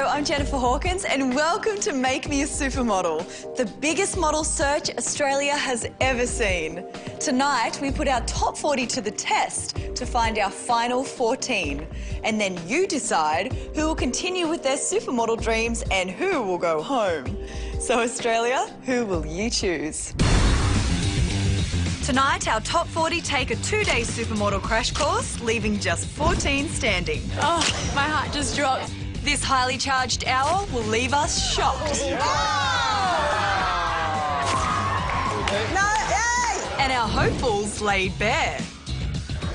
I'm Jennifer Hawkins and welcome to Make Me a Supermodel, the biggest model search Australia has ever seen. Tonight, we put our top 40 to the test to find our final 14. And then you decide who will continue with their supermodel dreams and who will go home. So Australia, who will you choose? Tonight, our top 40 take a 2-day supermodel crash course, leaving just 14 standing. Oh, my heart just dropped. This highly charged hour will leave us shocked. And our hopefuls laid bare.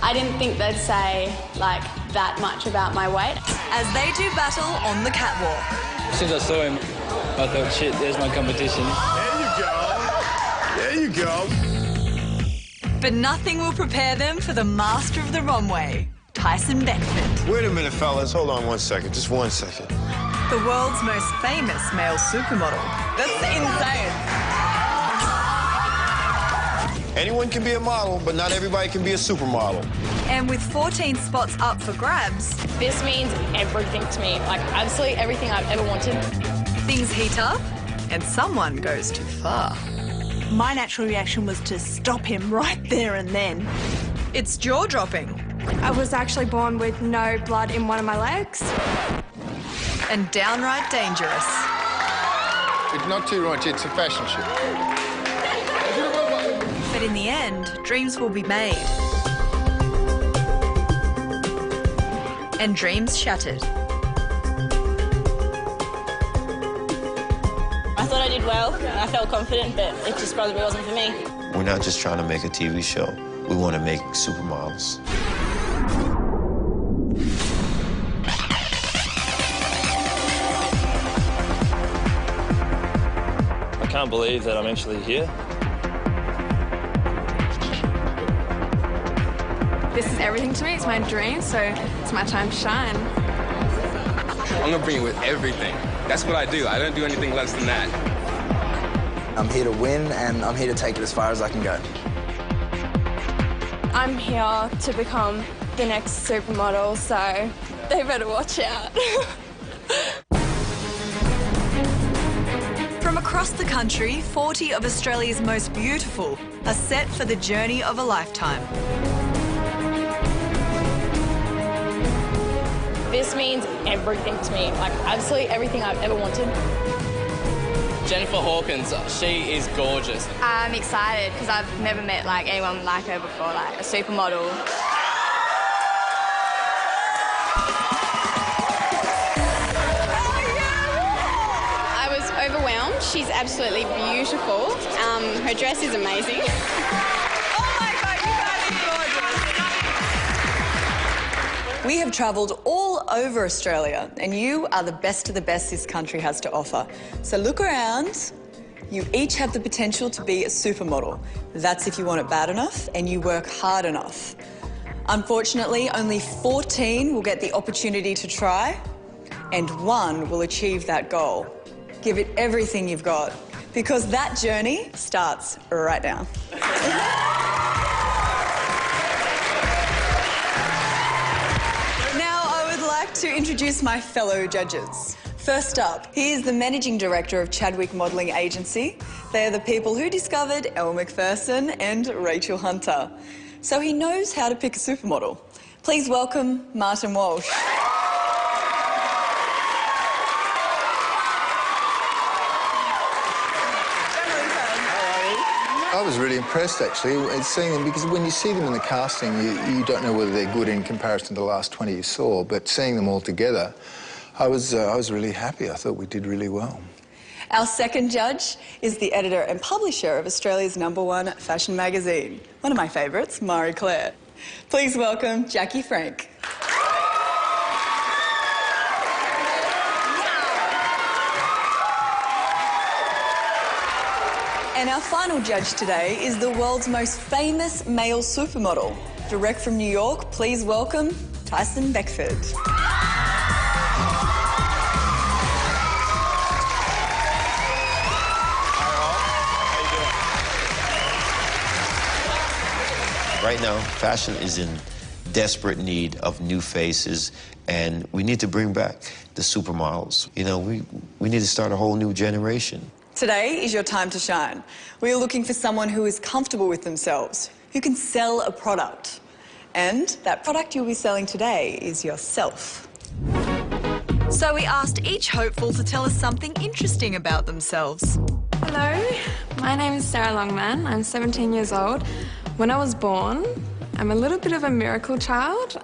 I didn't think they'd say, like, that much about my weight. As they do battle on the catwalk. Since I saw him, I thought, shit, there's my competition. There you go. There you go. But nothing will prepare them for the master of the runway, Tyson Beckford. Wait a minute, fellas. Hold on 1 second. Just 1 second. The world's most famous male supermodel. That's insane. Anyone can be a model, but not everybody can be a supermodel. And with 14 spots up for grabs... This means everything to me, like absolutely everything I've ever wanted. Things heat up and someone goes too far. My natural reaction was to stop him right there and then. It's jaw-dropping. I was actually born with no blood in one of my legs. And downright dangerous. It's not too much. It's a fashion show. But in the end, dreams will be made. And dreams shattered. I thought I did well, and I felt confident, but it just probably wasn't for me. We're not just trying to make a TV show. We want to make supermodels. I can't believe that I'm actually here. This is everything to me. It's my dream, so it's my time to shine. I'm gonna bring it with everything. That's what I do. I don't do anything less than that. I'm here to win, and I'm here to take it as far as I can go. I'm here to become the next supermodel, so they better watch out. From across the country, 40 of Australia's most beautiful are set for the journey of a lifetime. This means everything to me, like absolutely everything I've ever wanted. Jennifer Hawkins, she is gorgeous. I'm excited because I've never met like anyone like her before, like a supermodel. I was overwhelmed. She's absolutely beautiful. Her dress is amazing. We have travelled all over Australia, and you are the best of the best this country has to offer. So look around. You each have the potential to be a supermodel. That's if you want it bad enough and you work hard enough. Unfortunately, only 14 will get the opportunity to try, and 1 will achieve that goal. Give it everything you've got, because that journey starts right now. To introduce my fellow judges. First up, he is the Managing Director of Chadwick Modelling Agency. They are the people who discovered Elle Macpherson and Rachel Hunter. So he knows how to pick a supermodel. Please welcome Martin Walsh. I was really impressed, actually, seeing them, because when you see them in the casting, you don't know whether they're good in comparison to the last 20 you saw, but seeing them all together, I was really happy. I thought we did really well. Our second judge is the editor and publisher of Australia's #1 fashion magazine, one of my favourites, Marie Claire. Please welcome Jackie Frank. And our final judge today is the world's most famous male supermodel. Direct from New York, please welcome Tyson Beckford. Right now, fashion is in desperate need of new faces, and we need to bring back the supermodels. You know, we need to start a whole new generation. Today is your time to shine. We are looking for someone who is comfortable with themselves, who can sell a product. And that product you'll be selling today is yourself. So we asked each hopeful to tell us something interesting about themselves. Hello, my name is Sara Longman. I'm 17 years old. When I was born, I'm a little bit of a miracle child.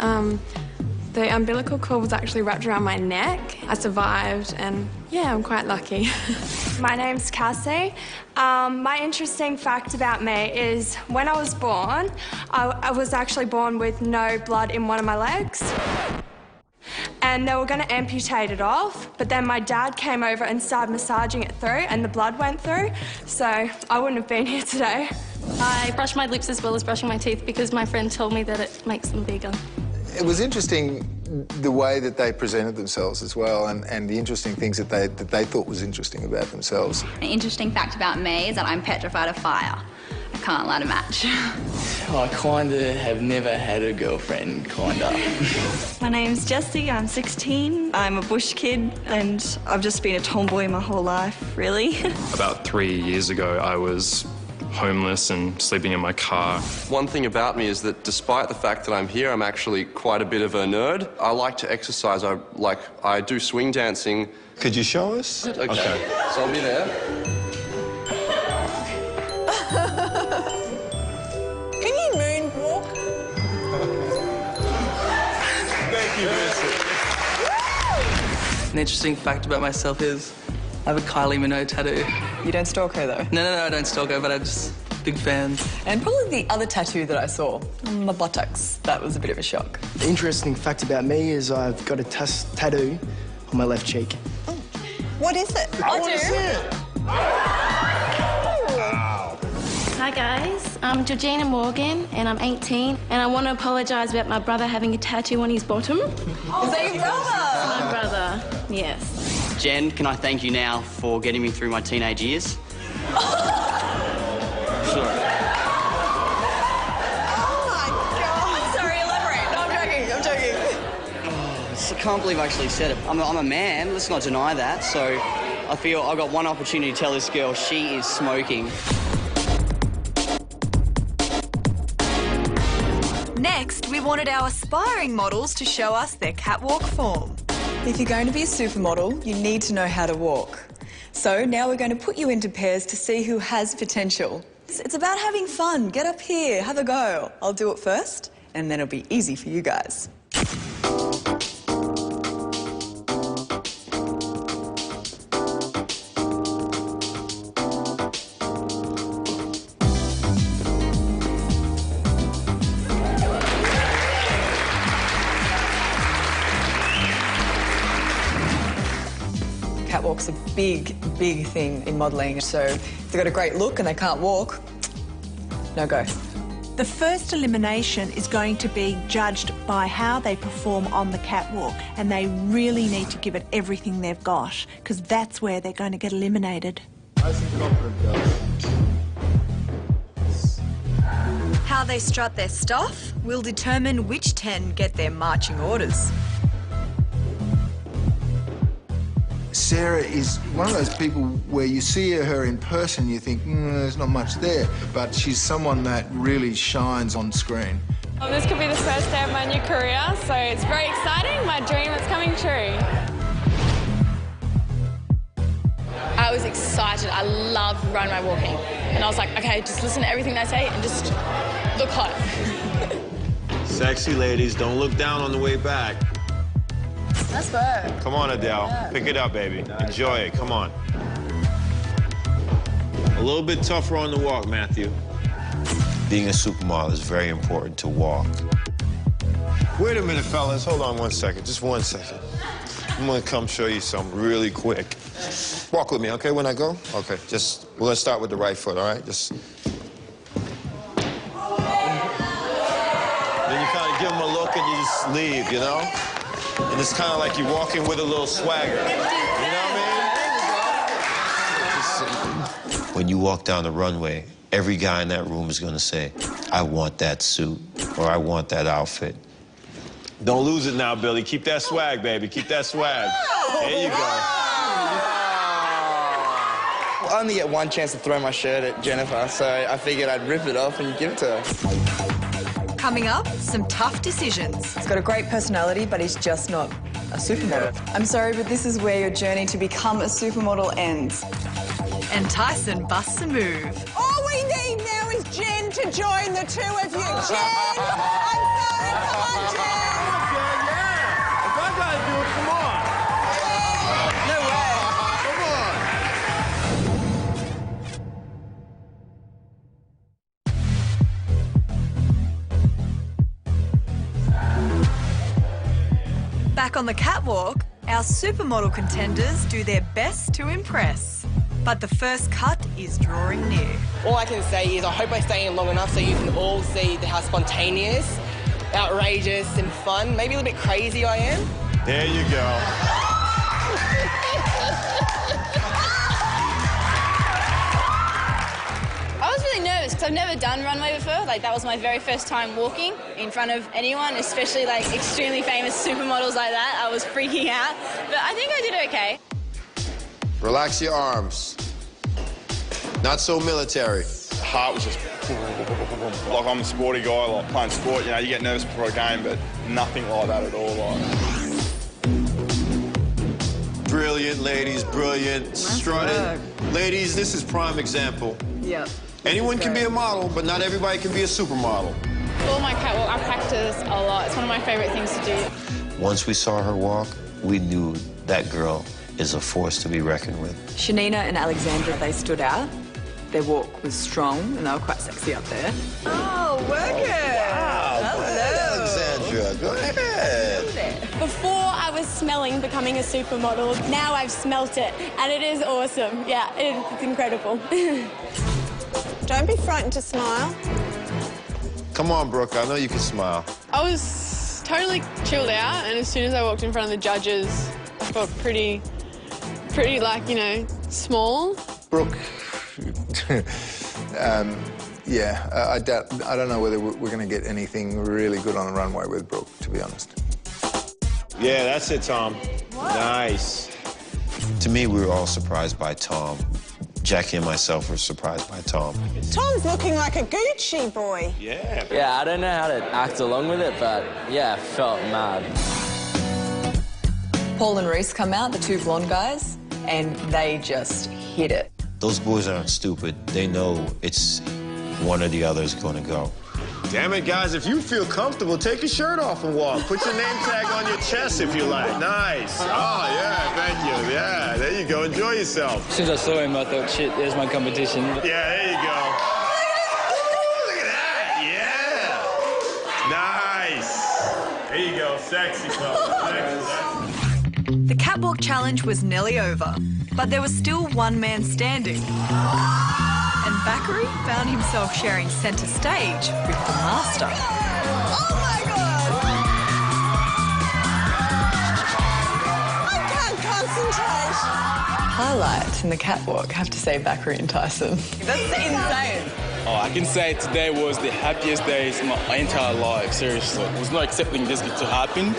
The umbilical cord was actually wrapped around my neck. I survived, and yeah, I'm quite lucky. My name's Cassie. My interesting fact about me is when I was born, I was actually born with no blood in one of my legs. And they were going to amputate it off, but then my dad came over and started massaging it through, and the blood went through, so I wouldn't have been here today. I brush my lips as well as brushing my teeth because my friend told me that it makes them bigger. It was interesting the way that they presented themselves as well, and the interesting things that they thought was interesting about themselves. An interesting fact about me is that I'm petrified of fire. I can't light a match. I kinda have never had a girlfriend, kinda. My name's Jessie, I'm 16. I'm a bush kid and I've just been a tomboy my whole life, really. About 3 years ago, I was homeless and sleeping in my car. One thing about me is that despite the fact that I'm here, I'm actually quite a bit of a nerd. I like to exercise. I do swing dancing. Could you show us? Okay. So I'll be there. Can you moonwalk? Thank you, Vincent. An interesting fact about myself is I have a Kylie Minogue tattoo. You don't stalk her, though? No, I don't stalk her, but I'm just a big fan. And probably the other tattoo that I saw on my buttocks. That was a bit of a shock. The interesting fact about me is I've got a tattoo on my left cheek. Oh. What is it? I want to see it. Wow. Hi guys, I'm Georgina Morgan and I'm 18 and I want to apologise about my brother having a tattoo on his bottom. Is that your brother? My brother, yes. Jen, can I thank you now for getting me through my teenage years? Sure. Oh my God. I'm sorry, elaborate. No, I'm joking. Oh, I can't believe I actually said it. I'm a man, let's not deny that. So I feel I've got one opportunity to tell this girl she is smoking. Next, we wanted our aspiring models to show us their catwalk form. If you're going to be a supermodel, you need to know how to walk. So now we're going to put you into pairs to see who has potential. It's about having fun. Get up here, have a go. I'll do it first, and then it'll be easy for you guys. Catwalk's a big thing in modelling, so if they've got a great look and they can't walk, no go. The first elimination is going to be judged by how they perform on the catwalk, and they really need to give it everything they've got, because that's where they're going to get eliminated. How they strut their stuff will determine which 10 get their marching orders. Sarah is one of those people where you see her in person, you think, there's not much there, but she's someone that really shines on screen. This could be the first day of my new career, so it's very exciting. My dream is coming true. I was excited. I love runway walking. And I was like, okay, just listen to everything they say and just look hot. Sexy ladies, don't look down on the way back. That's fair. Come on, Adele. Yeah. Pick it up, baby. Enjoy it. Come on. A little bit tougher on the walk, Matthew. Being a supermodel is very important to walk. Wait a minute, fellas. Hold on 1 second. Just 1 second. I'm gonna come show you something really quick. Walk with me, okay, when I go? Okay, we're gonna start with the right foot, all right? Then you kind of give them a look and you just leave, you know? And it's kind of like you're walking with a little swagger. You know what I mean? When you walk down the runway, every guy in that room is gonna say, I want that suit, or I want that outfit. Don't lose it now, Billy. Keep that swag, baby. Keep that swag. There you go. I only get one chance to throw my shirt at Jennifer, so I figured I'd rip it off and give it to her. Coming up, some tough decisions. He's got a great personality, but he's just not a supermodel. I'm sorry, but this is where your journey to become a supermodel ends. And Tyson busts a move. All we need now is Jen to join the two of you. Jen, I'm sorry, come on, Jen. Yeah. If I gotta do it, come on. No way. Come on. Back on the catwalk, our supermodel contenders do their best to impress. But the first cut is drawing near. All I can say is I hope I stay in long enough so you can all see how spontaneous, outrageous and fun, maybe a little bit crazy I am. There you go. I was really nervous because I've never done runway before. Like, that was my very first time walking in front of anyone, especially like extremely famous supermodels like that. I was freaking out, but I think I did okay. Relax your arms. Not so military. Heart was just like, I'm a sporty guy, like playing sport, you know, you get nervous before a game, but nothing like that at all. Brilliant, ladies, brilliant. Strutting. Ladies, this is prime example. Yep. Anyone can be a model, but not everybody can be a supermodel. For my catwalk, I practice a lot. It's one of my favorite things to do. Once we saw her walk, we knew that girl is a force to be reckoned with. Shanina and Alexandra, they stood out. Their walk was strong and they were quite sexy up there. Oh, work it! Wow, go ahead, Alexandra, go ahead. Before I was smelling becoming a supermodel, now I've smelt it, and it is awesome. Yeah, it's incredible. Don't be frightened to smile. Come on, Brooke, I know you can smile. I was totally chilled out, and as soon as I walked in front of the judges, I felt pretty like, you know, small. Brooke, yeah, I don't know whether we're going to get anything really good on the runway with Brooke, to be honest. Yeah, that's it, Tom. What? Nice. To me, we were all surprised by Tom. Jackie and myself were surprised by Tom. Tom's looking like a Gucci boy. Yeah. Yeah, I don't know how to act along with it, but yeah, felt mad. Paul and Rhys come out, the two blonde guys, and they just hit it. Those boys aren't stupid. They know it's one or the other is going to go. Damn it, guys, if you feel comfortable, take your shirt off and walk. Put your name tag on your chest if you like. Nice. Oh, yeah, thank you. Yeah, there you go. Enjoy yourself. As soon as I saw him, I thought, shit, there's my competition. Yeah, there you go. Look at that. Yeah. Nice. There you go. Sexy, fellas. Sexy. The catwalk challenge was nearly over, but there was still one man standing. And Bakary found himself sharing centre stage with the master. Oh, my God! I can't concentrate. Highlight in the catwalk, I have to say Bakary and Tyson. That's insane. Oh, I can say today was the happiest day of my entire life, seriously. I was not expecting this to happen.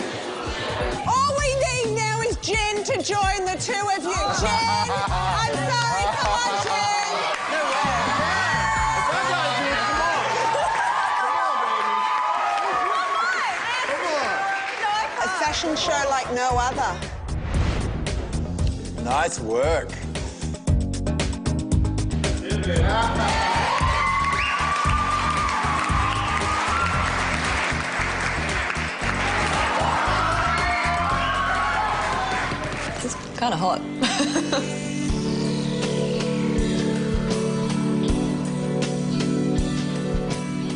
All we need now is Jen to join the two of you. Jen, I'm sorry, come on, Jen. Fashion show like no other. Nice work. It's kind of hot.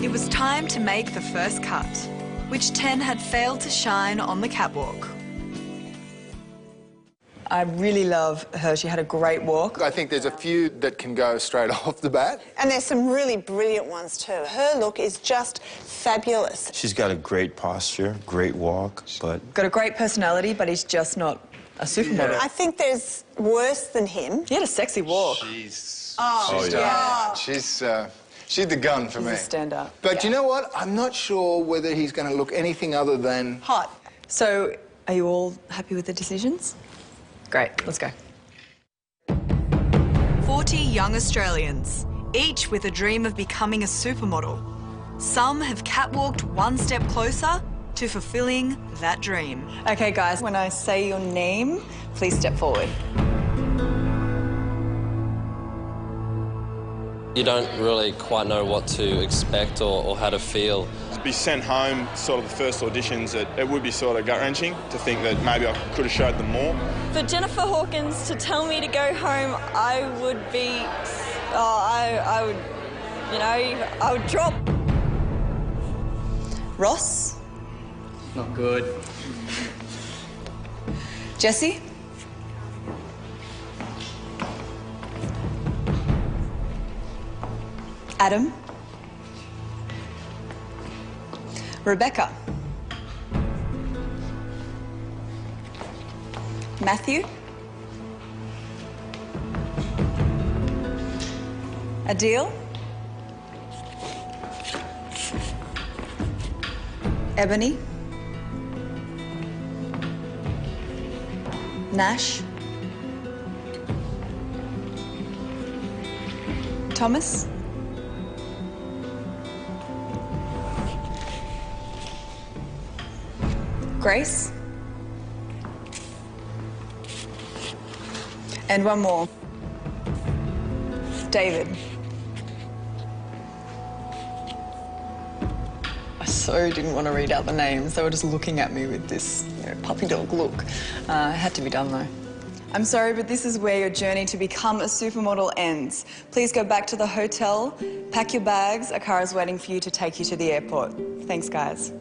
It was time to make the first cut, which 10 had failed to shine on the catwalk. I really love her. She had a great walk. I think there's a few that can go straight off the bat. And there's some really brilliant ones too. Her look is just fabulous. She's got a great posture, great walk, but... Got a great personality, but he's just not a supermodel. Yeah. I think there's worse than him. He had a sexy walk. She's... Oh, yeah. She's... She's the gun for me. He's a standout. But you know what? I'm not sure whether he's going to look anything other than... Hot. So, are you all happy with the decisions? Great, let's go. 40 young Australians, each with a dream of becoming a supermodel. Some have catwalked one step closer to fulfilling that dream. Okay, guys, when I say your name, please step forward. You don't really quite know what to expect or how to feel. To be sent home, sort of the first auditions, it would be sort of gut-wrenching to think that maybe I could have showed them more. For Jennifer Hawkins to tell me to go home, I would be, I would, you know, I would drop. Ross? Not good. Jessie? Adam? Rebecca? Matthew? Adil? Ebony? Nash? Thomas? Grace? And one more. David. I so didn't want to read out the names. They were just looking at me with this, you know, puppy dog look. It had to be done though. I'm sorry, but this is where your journey to become a supermodel ends. Please go back to the hotel, pack your bags. A car is waiting for you to take you to the airport. Thanks, guys.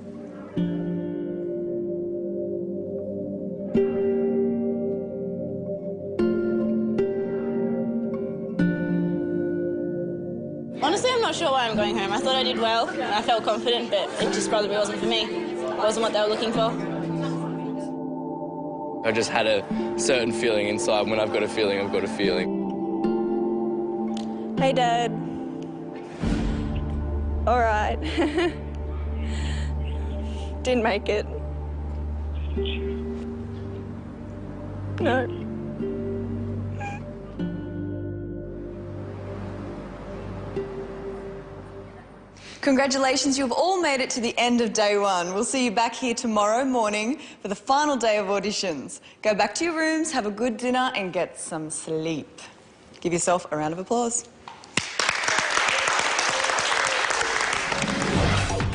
Honestly, I'm not sure why I'm going home. I thought I did well, and I felt confident, but it just probably wasn't for me. It wasn't what they were looking for. I just had a certain feeling inside. When I've got a feeling, I've got a feeling. Hey, Dad. All right. Didn't make it. No. Congratulations, you've all made it to the end of day one. We'll see you back here tomorrow morning for the final day of auditions. Go back to your rooms, have a good dinner and get some sleep. Give yourself a round of applause.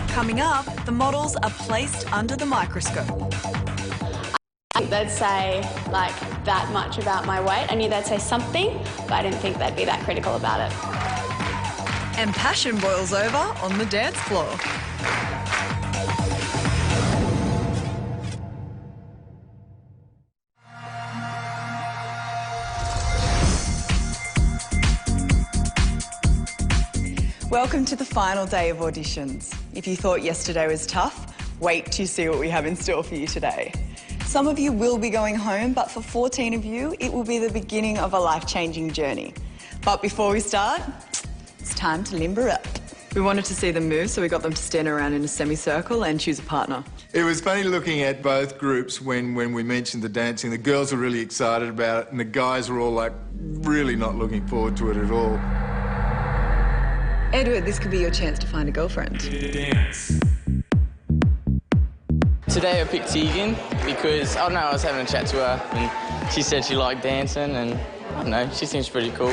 Coming up, the models are placed under the microscope. I think they'd say, like, that much about my weight. I knew they'd say something, but I didn't think they'd be that critical about it. And passion boils over on the dance floor. Welcome to the final day of auditions. If you thought yesterday was tough, wait till you see what we have in store for you today. Some of you will be going home, but for 14 of you, it will be the beginning of a life-changing journey. But before we start, it's time to limber up. We wanted to see them move, so we got them to stand around in a semicircle and choose a partner. It was funny looking at both groups when we mentioned the dancing. The girls were really excited about it, and the guys were all, like, really not looking forward to it at all. Edward, this could be your chance to find a girlfriend. Dance. Today I picked Tegan because, I don't know, I was having a chat to her and she said she liked dancing and, I don't know, she seems pretty cool.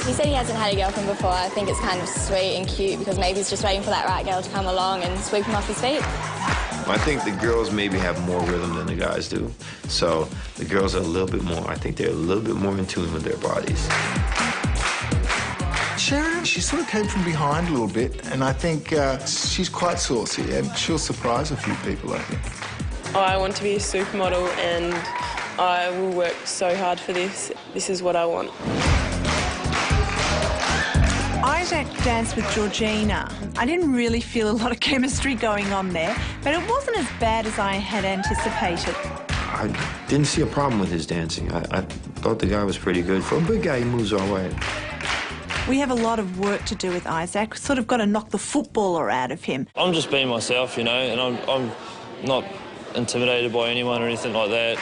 He said he hasn't had a girlfriend before. I think it's kind of sweet and cute because maybe he's just waiting for that right girl to come along and sweep him off his feet. I think the girls maybe have more rhythm than the guys do. So the girls are a little bit more, I think they're a little bit more in tune with their bodies. Sheridan, she sort of came from behind a little bit, and I think she's quite saucy, and she'll surprise a few people, I think. I want to be a supermodel, and I will work so hard for this. This is what I want. I danced with Georgina. I didn't really feel a lot of chemistry going on there, but it wasn't as bad as I had anticipated. I didn't see a problem with his dancing. I thought the guy was pretty good. For a big guy, he moves all right. We have a lot of work to do with Isaac. We've sort of got to knock the footballer out of him. I'm just being myself, you know, and I'm not intimidated by anyone or anything like that.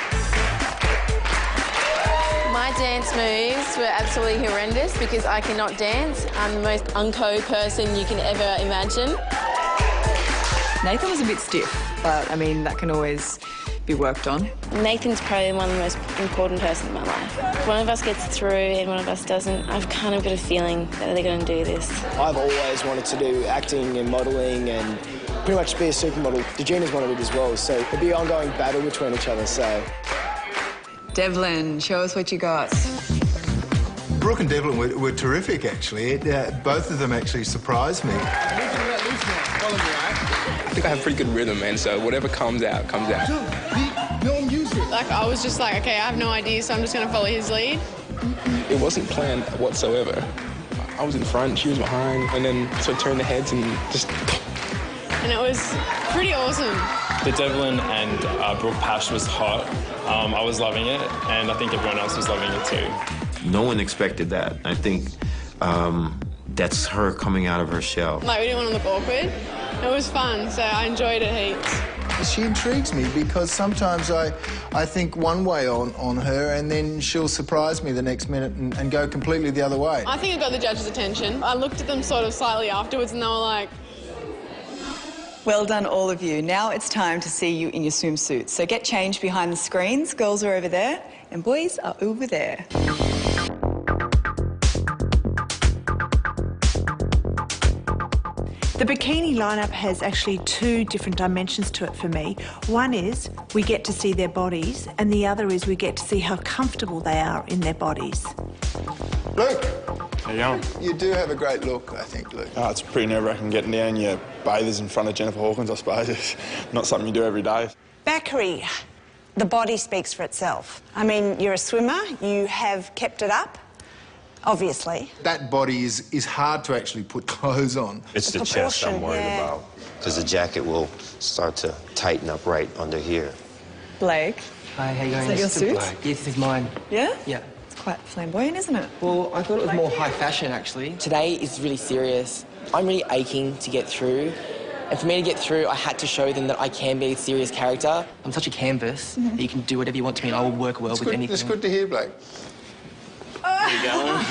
My dance moves were absolutely horrendous because I cannot dance. I'm the most unco person you can ever imagine. Nathan was a bit stiff, but, I mean, that can always be worked on. Nathan's probably one of the most important person in my life. If one of us gets through and one of us doesn't, I've kind of got a feeling that they're going to do this. I've always wanted to do acting and modelling and pretty much be a supermodel. Regina's wanted it as well, so it'd be an ongoing battle between each other, so... Devlin, show us what you got. Brooke and Devlin were terrific, actually. Both of them actually surprised me. I think I have pretty good rhythm, man, so whatever comes out, comes out. Like, I was just like, OK, I have no idea, so I'm just going to follow his lead. It wasn't planned whatsoever. I was in front, she was behind, and then sort of turned the heads and just... And it was pretty awesome. The Devlin and Brooke Pash was hot. I was loving it, and I think everyone else was loving it too. No one expected that. I think that's her coming out of her shell. Like, we didn't want to look awkward. It was fun, so I enjoyed it heaps. She intrigues me because sometimes I think one way on her and then she'll surprise me the next minute and go completely the other way. I think it got the judges' attention. I looked at them sort of slightly afterwards and they were like... Well done, all of you. Now it's time to see you in your swimsuits. So get changed behind the screens. Girls are over there and boys are over there. The bikini lineup has actually two different dimensions to it for me. One is we get to see their bodies, and the other is we get to see how comfortable they are in their bodies. Luke! How you going? You do have a great look, I think, Luke. Oh, it's pretty nerve-wracking getting down your bathers in front of Jennifer Hawkins, I suppose. It's not something you do every day. Bakary, the body speaks for itself. I mean, you're a swimmer, you have kept it up. Obviously. That body is hard to actually put clothes on. It's the chest I'm worried about, because the jacket will start to tighten up right under here. Blake. Hi, how you going? Is that your suit? Yes, this is mine. Yeah? Yeah. It's quite flamboyant, isn't it? Well, I thought it was more high fashion, actually. Today is really serious. I'm really aching to get through. And for me to get through, I had to show them that I can be a serious character. I'm such a canvas that you can do whatever you want to me and I will work well with anything. It's good to hear, Blake. How you going?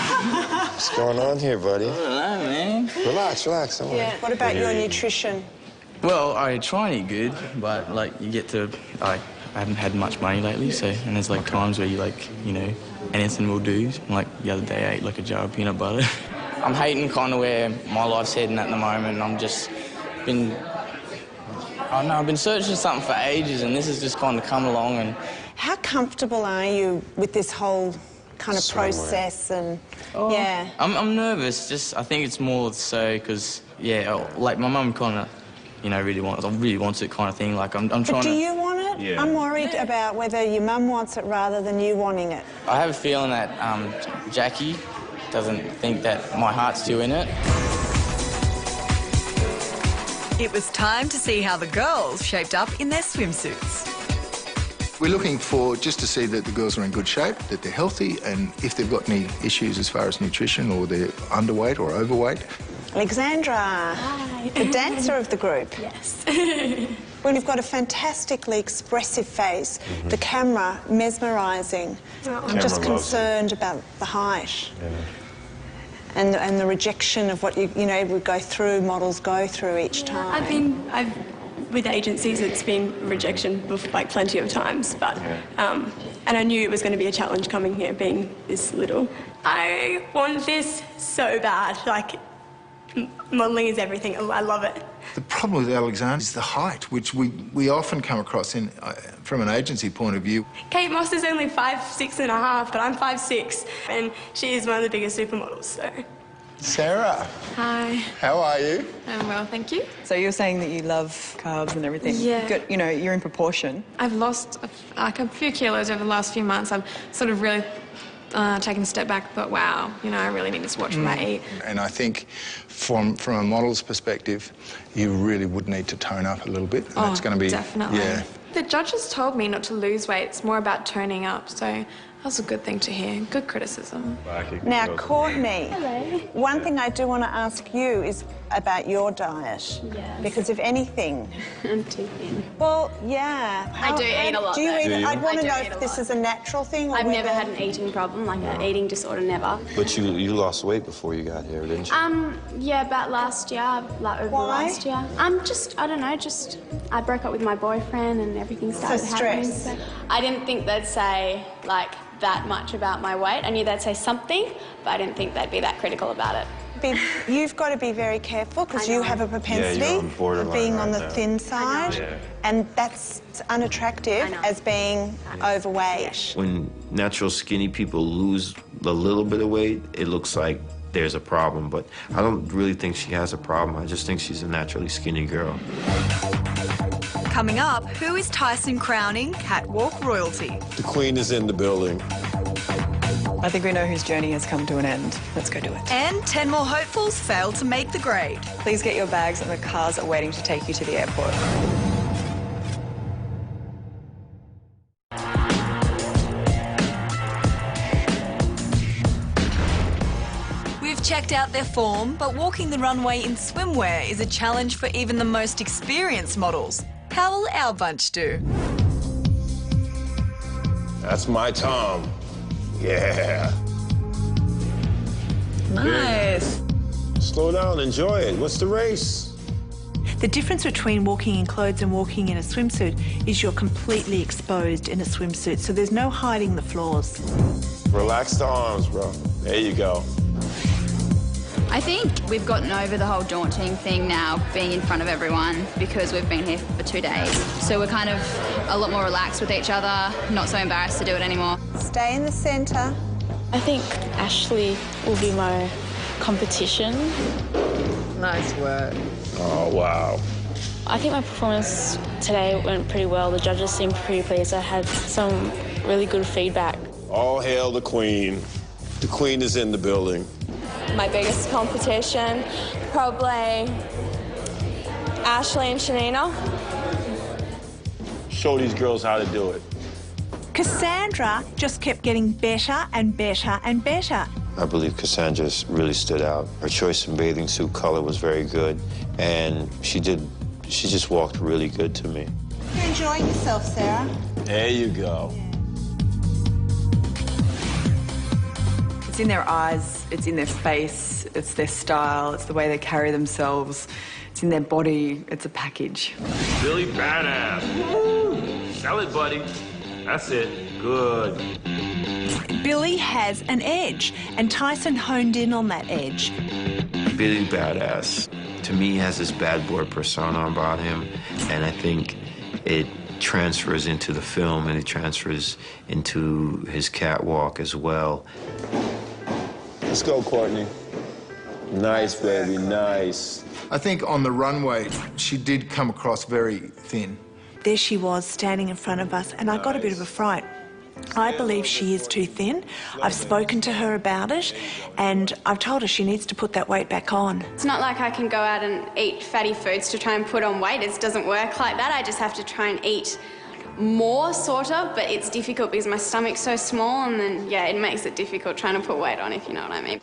What's going on here, buddy? I don't know, man. Relax, don't worry. Yeah. What about your nutrition? Well, I try and eat good, but, like, you get to... I haven't had much money lately, so... And there's, like, times where you, like, you know, anything will do. Like, the other day I ate, like, a jar of peanut butter. I'm hating kind of where my life's heading at the moment, and I'm just been... I don't know, I've been searching for something for ages, and this has just kind of come along, and... How comfortable are you with this whole kind of process and... Yeah. I'm nervous, just... I think it's more so because, yeah, like, my mum kind of, you know, really wants it kind of thing. Like, I'm trying to... But do you want it? Yeah. I'm worried about whether your mum wants it rather than you wanting it. I have a feeling that Jackie doesn't think that my heart's too in it. It was time to see how the girls shaped up in their swimsuits. We're looking for just to see that the girls are in good shape, that they're healthy, and if they've got any issues as far as nutrition or they're underweight or overweight. Alexandra, Hi. the dancer of the group. Yes. Well, you've got a fantastically expressive face. The camera, mesmerising. I'm just concerned about the height. Yeah. And the rejection of what you know, we go through, models go through each time. With agencies, it's been rejection like plenty of times, but and I knew it was going to be a challenge coming here, being this little. I want this so bad. Like, modelling is everything. I love it. The problem with Alexandra is the height, which we often come across in from an agency point of view. Kate Moss is only 5'6.5", but I'm 5'6", and she is one of the biggest supermodels. So. Sarah. Hi. How are you? I'm well, thank you. So you're saying that you love carbs and everything. Yeah. You know, you're in proportion. I've lost like a few kilos over the last few months. I've sort of really taken a step back, but wow, you know, I really need to watch what I eat. And I think from a model's perspective, you really would need to tone up a little bit. And it's going to be definitely. Yeah. The judges told me not to lose weight. It's more about toning up. So That was a good thing to hear. Good criticism. Now, Courtney, one thing I do want to ask you is about your diet. Yes. Because if anything... I'm too thin. Well, yeah. I do eat a lot. Do you eat? I'd want to know eat if a this lot. is a natural thing or I've never whether- had an eating problem, like an eating disorder, never. But you lost weight before you got here, didn't you? Yeah, about last year, like over last year. I don't know, I broke up with my boyfriend and everything started happening. stress. So I didn't think they'd say, like, that much about my weight. I knew they'd say something, but I didn't think they'd be that critical about it. You've got to be very careful because you have a propensity of being on the thin side, and that's unattractive as being overweight. When natural skinny people lose a little bit of weight, it looks like there's a problem, but I don't really think she has a problem. I just think she's a naturally skinny girl. Coming up, who is Tyson crowning catwalk royalty? The Queen is in the building. I think we know whose journey has come to an end. Let's go do it. And 10 more hopefuls failed to make the grade. Please get your bags and the cars are waiting to take you to the airport. We've checked out their form, but walking the runway in swimwear is a challenge for even the most experienced models. How will our bunch do? That's my Tom. Yeah. Nice. Slow down, enjoy it. What's the race? The difference between walking in clothes and walking in a swimsuit is you're completely exposed in a swimsuit, so there's no hiding the flaws. Relax the arms, bro. There you go. I think we've gotten over the whole daunting thing now, being in front of everyone, because we've been here for 2 days. So we're kind of a lot more relaxed with each other, not so embarrassed to do it anymore. Stay in the centre. I think Ashley will be my competition. Nice work. Oh, wow. I think my performance today went pretty well. The judges seemed pretty pleased. I had some really good feedback. All hail the Queen. The Queen is in the building. My biggest competition, probably Ashley and Shanina. Show these girls how to do it. Kassandra just kept getting better and better and better. I believe Kassandra really stood out. Her choice in bathing suit color was very good, and she just walked really good to me. You're enjoying yourself, Sarah. There you go. It's in their eyes, it's in their face, it's their style, it's the way they carry themselves, it's in their body, it's a package. Billy badass. Woo! Sell it, buddy. That's it. Good. Billy has an edge, and Tyson honed in on that edge. Billy badass, to me, has this bad boy persona about him, and I think it transfers into the film and it transfers into his catwalk as well. Let's go, Courtney. Nice, baby, nice. I think on the runway, she did come across very thin. There she was standing in front of us, and I got a bit of a fright. I believe she is too thin. I've spoken to her about it, and I've told her she needs to put that weight back on. It's not like I can go out and eat fatty foods to try and put on weight. It doesn't work like that. I just have to try and eat more, sort of, but it's difficult because my stomach's so small, and then, yeah, it makes it difficult trying to put weight on, if you know what I mean.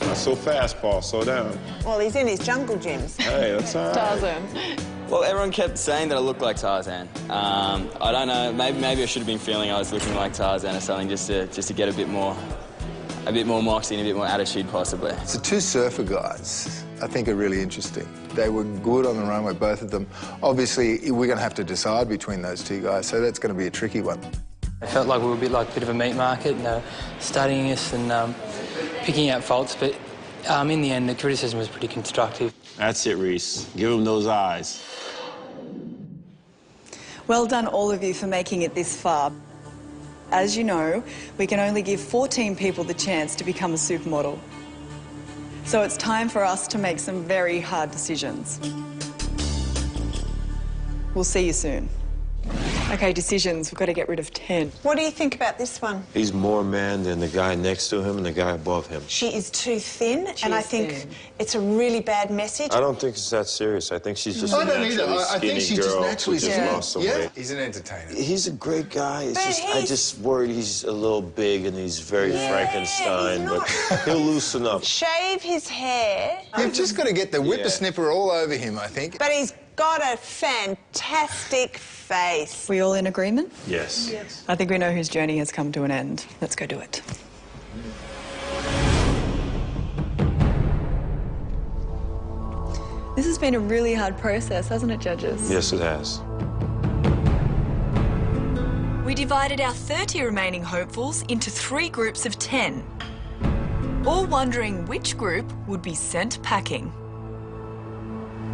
Not so fast, Paul. Slow down. Well, he's in his jungle gyms. Hey, that's all right. Tarzan. Well, everyone kept saying that I looked like Tarzan. I don't know, maybe I should have been feeling I was looking like Tarzan or something, just to get a bit more moxie and a bit more attitude, possibly. So 2 surfer guys, I think, are really interesting. They were good on the runway, both of them. Obviously, we're going to have to decide between those 2 guys, so that's going to be a tricky one. I felt like we were a bit of a meat market, studying us and picking out faults, but in the end, the criticism was pretty constructive. That's it, Rhys. Give them those eyes. Well done, all of you, for making it this far. As you know, we can only give 14 people the chance to become a supermodel. So it's time for us to make some very hard decisions. We'll see you soon. OK, decisions. We've got to get rid of 10. What do you think about this one? He's more man than the guy next to him and the guy above him. She is too thin, and I think it's a really bad message. I don't think it's that serious. I think she's just I a don't either. naturally I think skinny she's just girl naturally who just skinny. lost some weight. He's an entertainer. He's a great guy. It's But just, I he's- just worried he's a little big and he's very Frankenstein, he's but he'll loosen up. Shave his hair. You've just got to get the whippersnipper all over him, I think. But he's got a fantastic face. We all in agreement? Yes. I think we know whose journey has come to an end. Let's go do it. This has been a really hard process, hasn't it, judges? Yes, it has. We divided our 30 remaining hopefuls into 3 groups of 10, all wondering which group would be sent packing.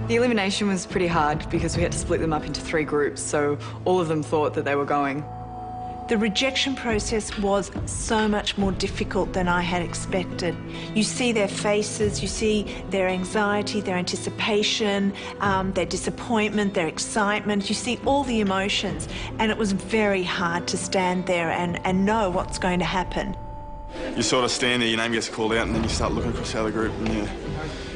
The elimination was pretty hard because we had to split them up into 3 groups, so all of them thought that they were going. The rejection process was so much more difficult than I had expected. You see their faces, you see their anxiety, their anticipation, their disappointment, their excitement. You see all the emotions, and it was very hard to stand there and know what's going to happen. You sort of stand there, your name gets called out, and then you start looking across the other group, and you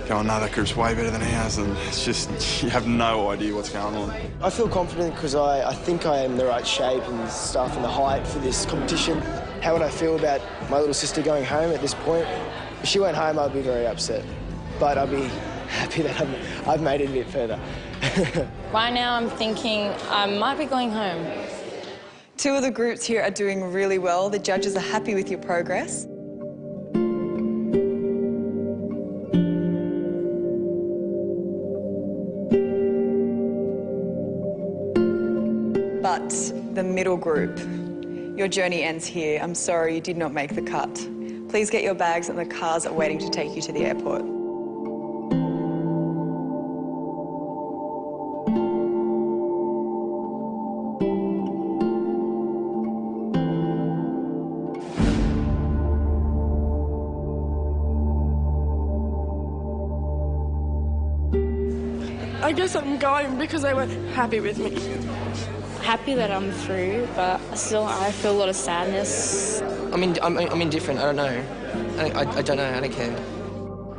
go, oh no, that group's way better than ours, and it's just, you have no idea what's going on. I feel confident because I think I am in the right shape and stuff and the height for this competition. How would I feel about my little sister going home at this point? If she went home, I'd be very upset, but I'd be happy that I've made it a bit further. Right now, I'm thinking I might be going home. 2 of the groups here are doing really well. The judges are happy with your progress. But the middle group, your journey ends here. I'm sorry you did not make the cut. Please get your bags and the cars are waiting to take you to the airport. I guess I'm going because they weren't happy with me. Happy that I'm through, but still I feel a lot of sadness. I'm indifferent. I don't know. I don't know. I don't care.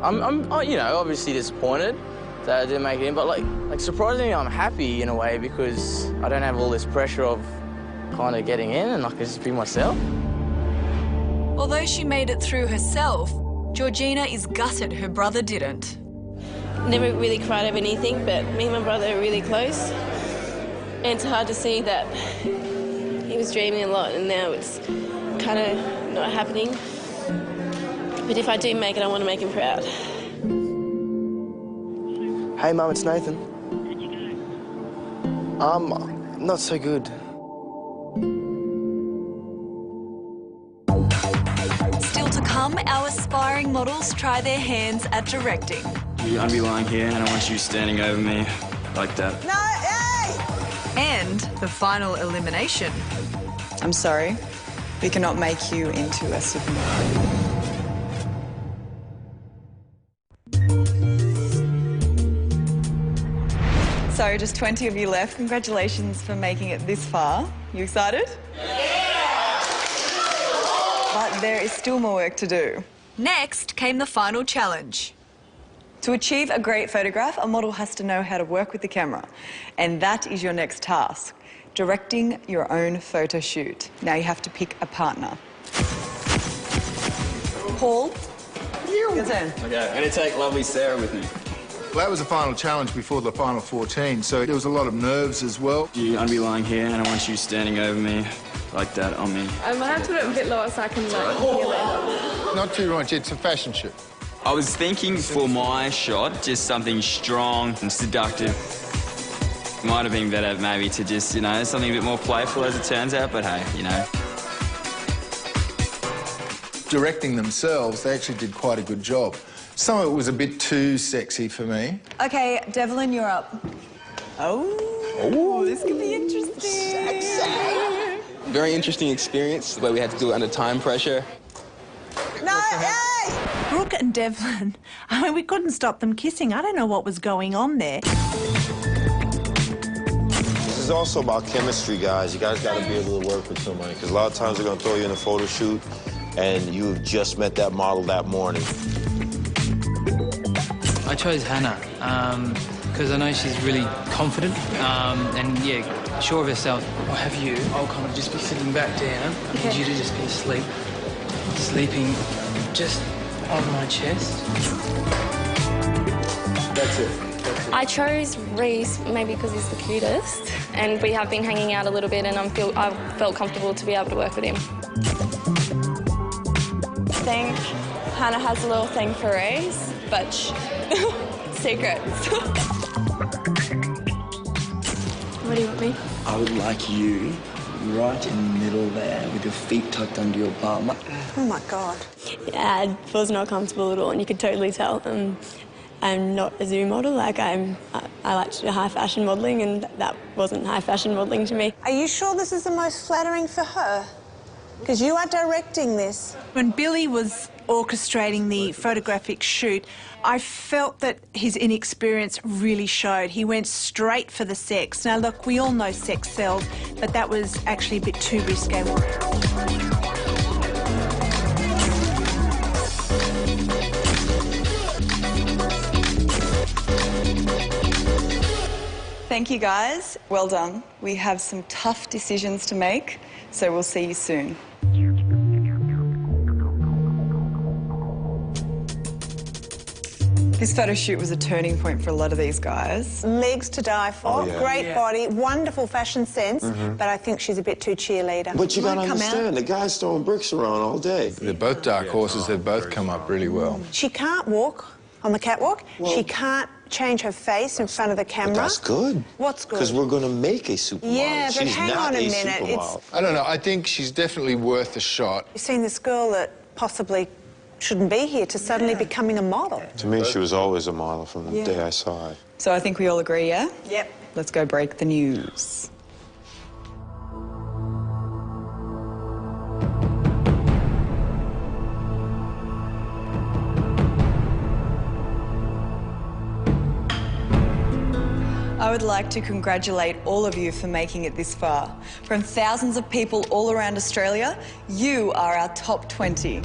I'm you know, obviously disappointed that I didn't make it in, but like surprisingly, I'm happy in a way because I don't have all this pressure of kind of getting in, and I can just be myself. Although she made it through herself, Georgina is gutted her brother didn't. Never really cried over anything, but me and my brother are really close. And it's hard to see that he was dreaming a lot and now it's kind of not happening. But if I do make it, I want to make him proud. Hey, Mum, it's Nathan. Not so good. Still to come, our aspiring models try their hands at directing. I'll be lying here and I want you standing over me like that. No, hey! And the final elimination. I'm sorry, we cannot make you into a supermodel. So just 20 of you left. Congratulations for making it this far. You excited? Yeah! But there is still more work to do. Next came the final challenge. To achieve a great photograph, a model has to know how to work with the camera. And that is your next task, directing your own photo shoot. Now you have to pick a partner. Paul, your turn. Okay, I'm going to take lovely Sarah with me. Well, that was the final challenge before the final 14, so there was a lot of nerves as well. I'll be lying here and I want you standing over me like that on me. I might have to put it a bit lower so I can hear it. Not too much, it's a fashion shoot. I was thinking for my shot, just something strong and seductive. Might have been better maybe to just, you know, something a bit more playful as it turns out, but hey, you know. Directing themselves, they actually did quite a good job. Some of it was a bit too sexy for me. Okay, Devlin, you're up. Oh, this could be interesting. Very interesting experience, the way we had to do it under time pressure. No, hey! Brooke and Devlin, I mean, we couldn't stop them kissing. I don't know what was going on there. This is is also about chemistry, guys. You guys got to be able to work with somebody, because a lot of times they're going to throw you in a photo shoot, and you've just met that model that morning. I chose Hannah because I know she's really confident and, yeah, sure of herself. I'll have you. I'll kind of just be sitting back down. I need you to just be asleep. Sleeping just on my chest. That's it. I chose Rhys maybe because he's the cutest, and we have been hanging out a little bit, and I felt comfortable to be able to work with him. I think Hannah has a little thing for Rhys, but secrets. What do you want me? I would like you right in the middle there with your feet tucked under your bum. Oh, my God. Yeah, I was not comfortable at all, and you could totally tell. I'm not a Zoom model. Like, I like to do high fashion modelling, and that wasn't high fashion modelling to me. Are you sure this is the most flattering for her? Because you are directing this. When Billy was orchestrating the photographic shoot, I felt that his inexperience really showed. He went straight for the sex. Now, look, we all know sex sells, but that was actually a bit too risque. Thank you, guys. Well done. We have some tough decisions to make, so we'll see you soon. This photo shoot was a turning point for a lot of these guys. Legs to die for, great Yeah. body, wonderful fashion sense, but I think she's a bit too cheerleader. But you got to understand, the guy's throwing bricks around all day. They're both dark horses. They've both come up really well. She can't walk on the catwalk. She can't change her face in front of the camera. But that's good. What's good? Because we're going to make a supermodel. Yeah, but She's hang not on a minute. supermodel. I don't know. I think she's definitely worth a shot. You've seen this girl that possibly shouldn't be here to suddenly becoming a model. To me, she was always a model from the day I saw her. So I think we all agree, yeah? Yep. Let's go break the news. I would like to congratulate all of you for making it this far. From thousands of people all around Australia, you are our top 20.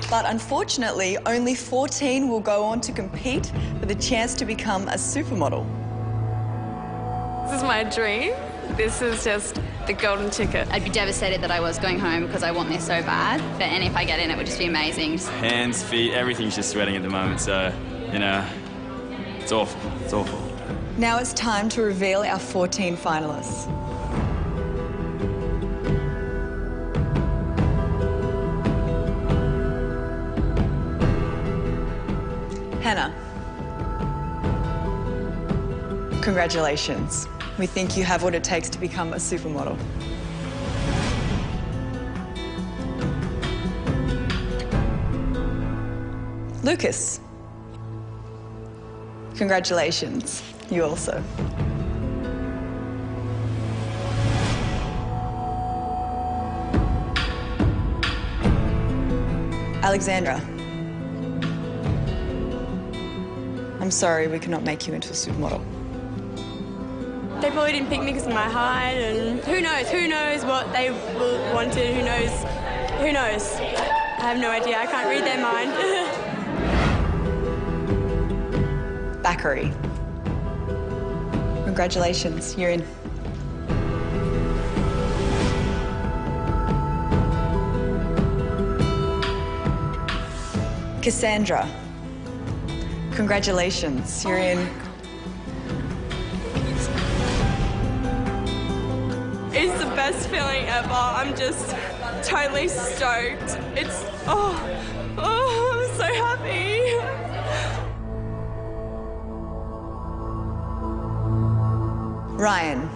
But unfortunately, only 14 will go on to compete for the chance to become a supermodel. This is my dream. This is just the golden ticket. I'd be devastated that I was going home because I want this so bad. And if I get in, it would just be amazing. Hands, feet, everything's just sweating at the moment, so, you know, it's awful. It's awful. Now it's time to reveal our 14 finalists. Hannah, congratulations. We think you have what it takes to become a supermodel. Lucas, congratulations. You also. Alexandra, I'm sorry we cannot make you into a supermodel. They probably didn't pick me because of my height, and who knows what they wanted, who knows. I have no idea, I can't read their mind. Bakary, congratulations, you're in. Kassandra, congratulations, you're in. It's the best feeling ever. I'm just totally stoked. It's, I'm so happy. Ryan,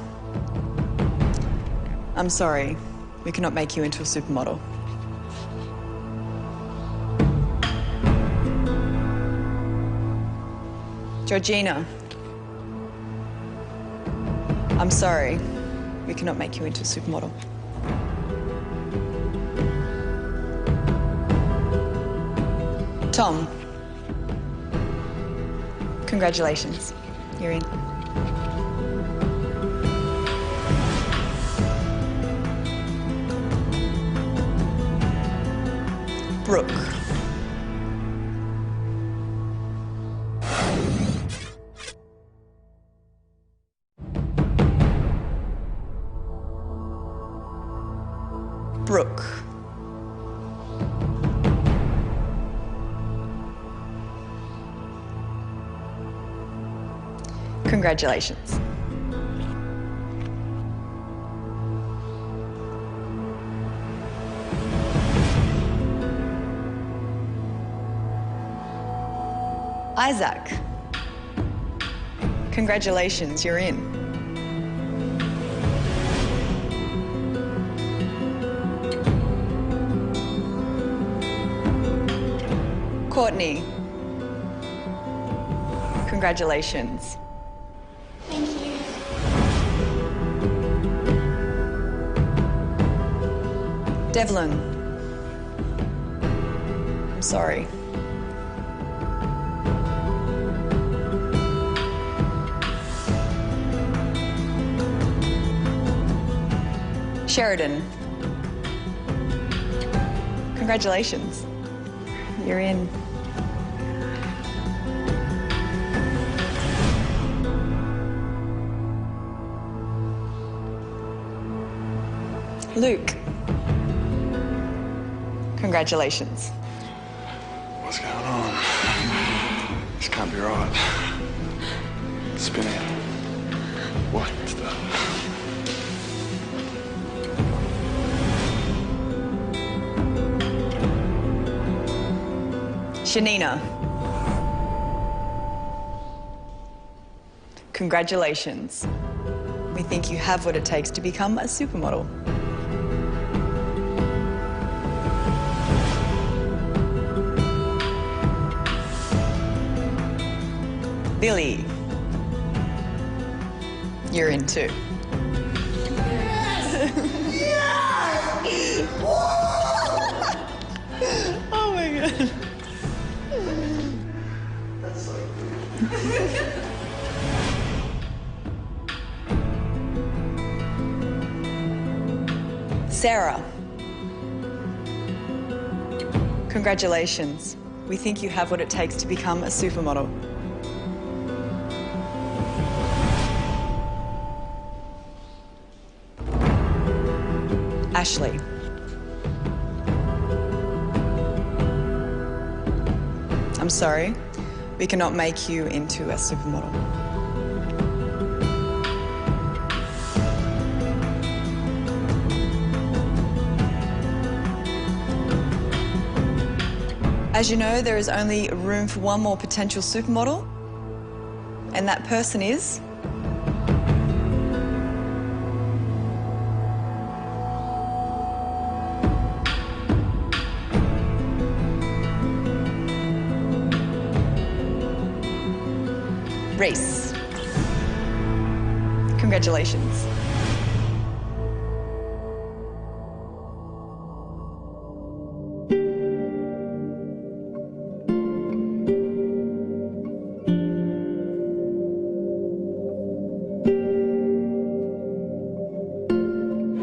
I'm sorry, we cannot make you into a supermodel. Georgina, I'm sorry, we cannot make you into a supermodel. Tom, congratulations, You're in. Brooke. Brooke. Congratulations. Isaac. Congratulations, you're in. Courtney. Congratulations. Thank you. Devlin. I'm sorry. Sheridan. Congratulations. You're in. Luke. Congratulations. What's going on? This can't be right. Spinning. What the... Shanina. Congratulations. We think you have what it takes to become a supermodel. Billy. You're in too. Oh my God. Sarah. Congratulations. We think you have what it takes to become a supermodel. Ashley. I'm sorry, we cannot make you into a supermodel. As you know, there is only room for one more potential supermodel, and that person is... Rhys. Congratulations.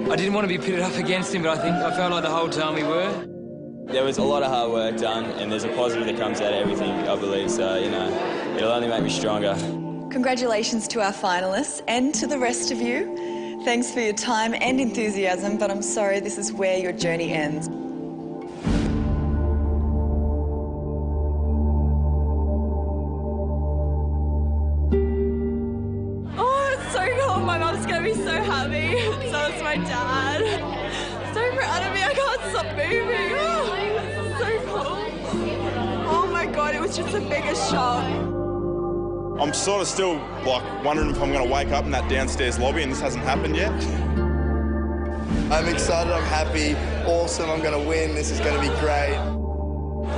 I didn't want to be pitted up against him, but I felt like the whole time we were. There was a lot of hard work done, and there's a positive that comes out of everything, I believe, so, you know, it'll only make me stronger. Congratulations to our finalists and to the rest of you. Thanks for your time and enthusiasm, but I'm sorry, this is where your journey ends. Oh, it's so cool. My mum's going to be so happy. So is my dad. So proud of me. I can't stop moving. Oh, this is so cool. Oh my God, it was just the biggest shock. I'm sort of still, like, wondering if I'm going to wake up in that downstairs lobby and this hasn't happened yet. I'm excited, I'm happy, awesome, I'm going to win, this is going to be great.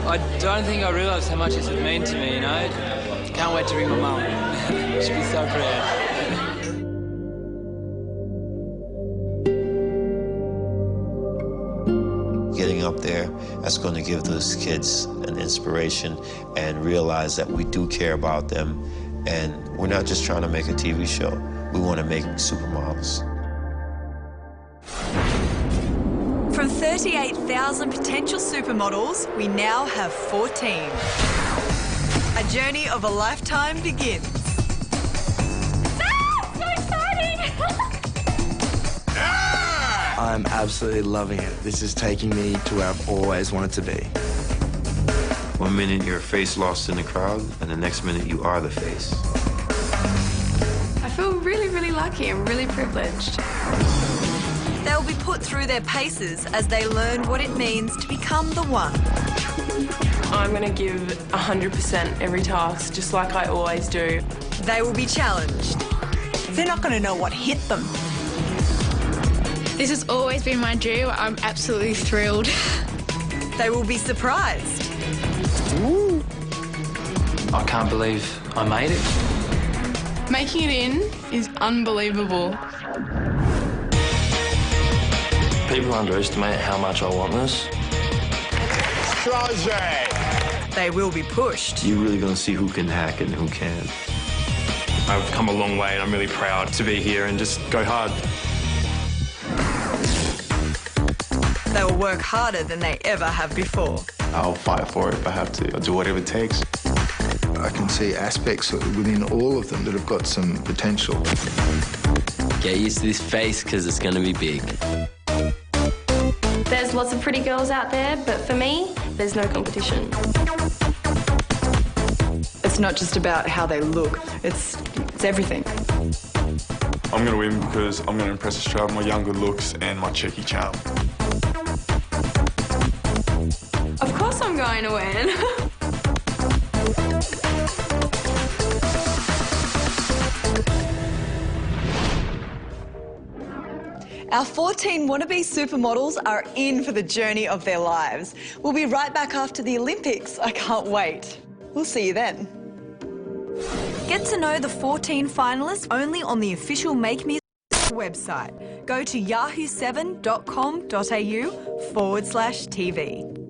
I don't think I realised how much this would mean to me, you know? Can't wait to ring my mum. She'll be so proud. Getting up there, that's going to give those kids an inspiration and realize that we do care about them And we're not just trying to make a TV show. We want to make supermodels. From 38,000 potential supermodels, we now have 14. A journey of a lifetime begins. So exciting! I'm absolutely loving it. This is taking me to where I've always wanted to be. 1 minute you're a face lost in the crowd, and the next minute you are the face. I feel really, really lucky. I'm really privileged. They'll be put through their paces as they learn what it means to become the one. I'm going to give 100% every task, just like I always do. They will be challenged. They're not going to know what hit them. This has always been my dream. I'm absolutely thrilled. They will be surprised. I can't believe I made it. Making it in is unbelievable. People underestimate how much I want this. They will be pushed. You're really going to see who can hack and who can't. I've come a long way and I'm really proud to be here and just go hard. They will work harder than they ever have before. I'll fight for it if I have to. I'll do whatever it takes. I can see aspects within all of them that have got some potential. Get used to this face because it's going to be big. There's lots of pretty girls out there, but for me, there's no competition. It's not just about how they look, it's everything. I'm going to win because I'm going to impress Australia with my young good looks and my cheeky charm. Of course I'm going to win. Our 14 wannabe supermodels are in for the journey of their lives. We'll be right back after the Olympics. I can't wait. We'll see you then. Get to know the 14 finalists only on the official Make Me website. Go to yahoo7.com.au/TV.